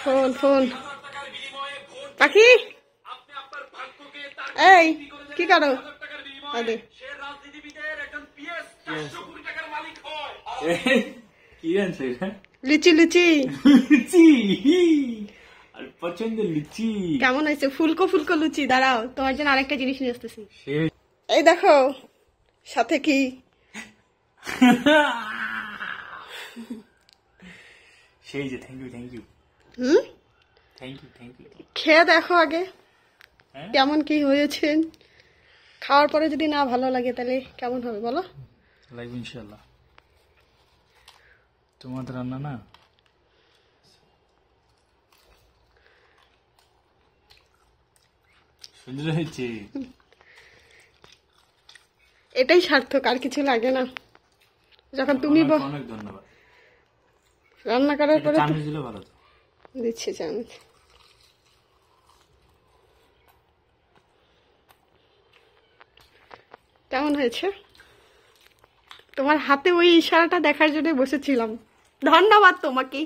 Phone phone পাখি, এই কি করো? লিচি লিচি পছন্দের লুচি কেমন হয়েছে? ফুলকো ফুলকো লুচি। দাঁড়াও, তোমার জন্য আরেকটা জিনিস নিয়ে আসতেছি। এই দেখো সাথে কি। সেই যে থ্যাংক ইউ থ্যাংক ইউ খেয়ে দেখো আগে কেমন কি হয়েছে। খাওয়ার পরে যদি না ভালো লাগে তাহলে কেমন হবে বলো? লাগবে ইনশাআল্লাহ। তোমাদের রান্না না সুন্দর হয়েছে। এটাই সার্থক, আর কিছু লাগে না। যখন তুমি অনেক ধন্যবাদ। রান্না করার পরে চামচ দিলে ভালো তো। দিচ্ছি চামচ। কেমন হয়েছে? তোমার হাতে ওই ইশারাটা দেখার জন্য বসেছিলাম। ধন্যবাদ তোমাকে।